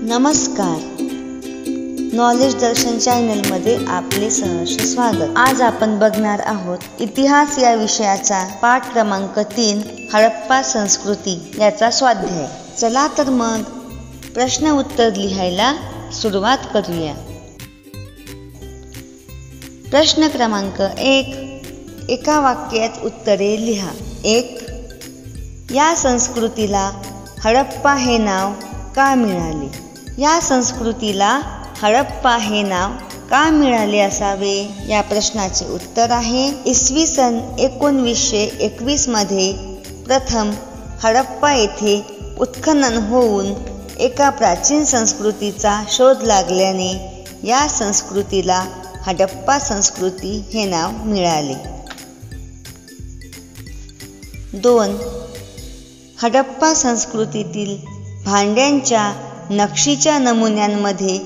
नमस्कार, नॉलेज दर्शन चॅनलमध्ये आपले सहर्ष स्वागत. आज आपण बघणार आहोत इतिहास या विषयाचा पाठ क्रमांक 3 हडप्पा संस्कृती याचा स्वाध्याय. चला तर मग प्रश्न उत्तर लिहायला सुरुवात करूया. प्रश्न क्रमांक 1, एका वाक्यात उत्तरे लिहा. 1. या संस्कृतीला हडप्पा हे नाव का मिळाले? या संस्कृतीला हडप्पा हे नाव का मिळाले असावे? या प्रश्नाचे उत्तर आहे इसवी सन 1921 मध्ये प्रथम हडप्पा येथे उत्खनन होऊन एका प्राचीन संस्कृतीचा शोध लागल्याने या संस्कृतीला हडप्पा संस्कृती हे नाव मिळाले. 2. हडप्पा संस्कृतीतील भांड्यांच्या नक्षीच्या नमुन्यांमध्ये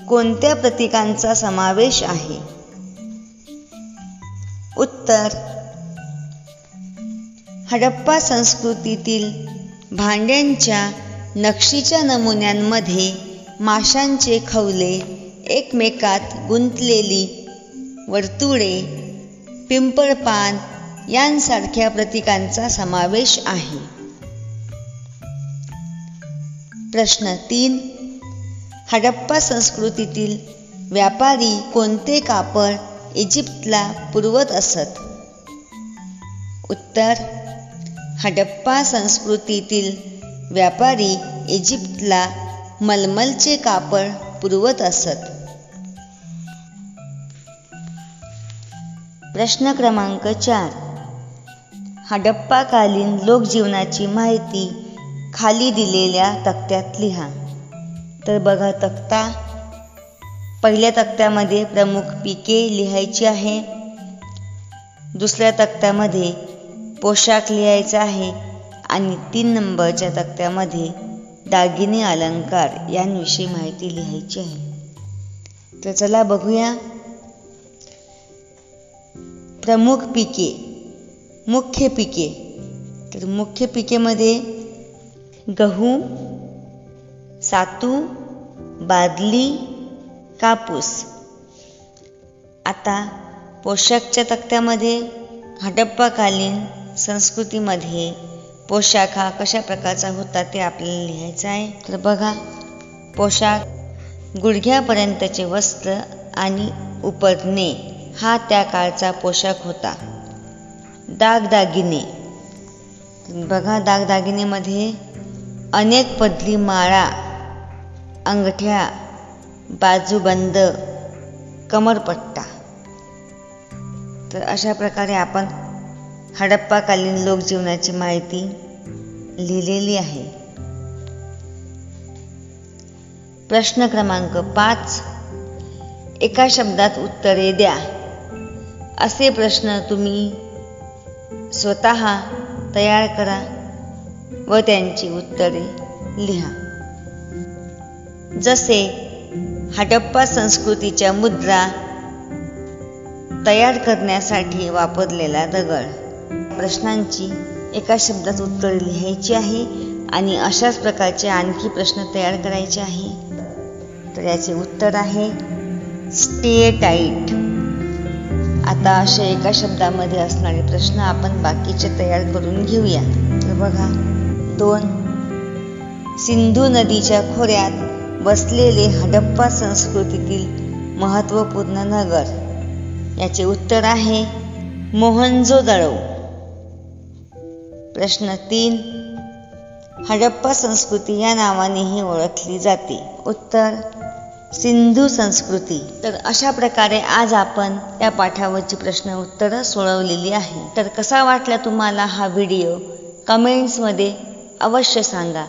कोणत्या प्रतीकांचा समावेश आहे? उत्तर. हडप्पा संस्कृतीतील भांड्यांच्या नक्षीच्या नमुन्यांमध्ये माशांचे खवले, एकमेकात गुंतलेली वर्तुळे, पिंपळपान यांसारख्या प्रतीकांचा समावेश आहे. प्रश्न 3. हडप्पा संस्कृतीतील व्यापारी कोणते कापड इजिप्तला पुरवत असत? उत्तर. हडप्पा संस्कृतीतील व्यापारी इजिप्तला मलमलचे कापड पुरवत असत. प्रश्न क्रमांक 4. हडप्पाकालीन लोकजीवनाची माहिती खाली दिलेल्या तक्त्यात लिहा. तर बघा तक्ता. पहिल्या तक्त्यामध्ये प्रमुख पिके लिहायची आहे. दुसऱ्या तक्त्यामध्ये पोशाख लिहायचा आहे आणि 3 नंबरच्या तक्त्यामध्ये दागिने अलंकार यांविषयी माहिती लिहायची आहे. तर चला बघूया. प्रमुख पिके, मुख्य पिके. तर मुख्य पिकेमध्ये गहू, सातू, बादली, कापूस. आता पोशाखच्या तक्त्यामध्ये हडप्पाकालीन संस्कृतीमध्ये पोशाख हा कशा प्रकारचा होता ते आपल्याला लिहायचं आहे. तर बघा, पोशाख गुडघ्यापर्यंतचे वस्त्र आणि उपरणे हा त्या काळचा पोशाख होता. दागदागिने. बघा, दागदागिनेमध्ये अनेक पदरी माळा, अंगठ्या, बाजूबंद, कमरपट्टा. तर अशा प्रकारे आपण हडप्पाकालीन लोकजीवनाची माहिती लिहिलेली आहे. प्रश्न क्रमांक 5, एका शब्दात उत्तरे द्या. असे प्रश्न तुम्ही स्वतः तयार करा व त्यांची उत्तरे लिहा. जसे हडप्पा संस्कृतीच्या मुद्रा तयार करण्यासाठी वापरलेला दगड. प्रश्नांची एका शब्दात उत्तरे लिहायची आहे आणि अशाच प्रकारचे आणखी प्रश्न तयार करायचे आहे. तर याचे उत्तर आहे स्टे टाईट. आता असे एका शब्दामध्ये असणारे प्रश्न आपण बाकीचे तयार करून घेऊया. तर बघा, 2. सिंधू नदीच्या खोऱ्यात वसलेले हडप्पा संस्कृतीतील महत्त्वपूर्ण नगर. याचे उत्तर आहे मोहनजोदडो. प्रश्न 3. हडप्पा संस्कृती या नावानेही ओळखली जाते. उत्तर सिंधू संस्कृती. तर अशा प्रकारे आज आपण या पाठावरची प्रश्न उत्तरं सोडवलेली आहे. तर कसा वाटला तुम्हाला हा व्हिडिओ? कमेंट्समध्ये अवश्य सांगा.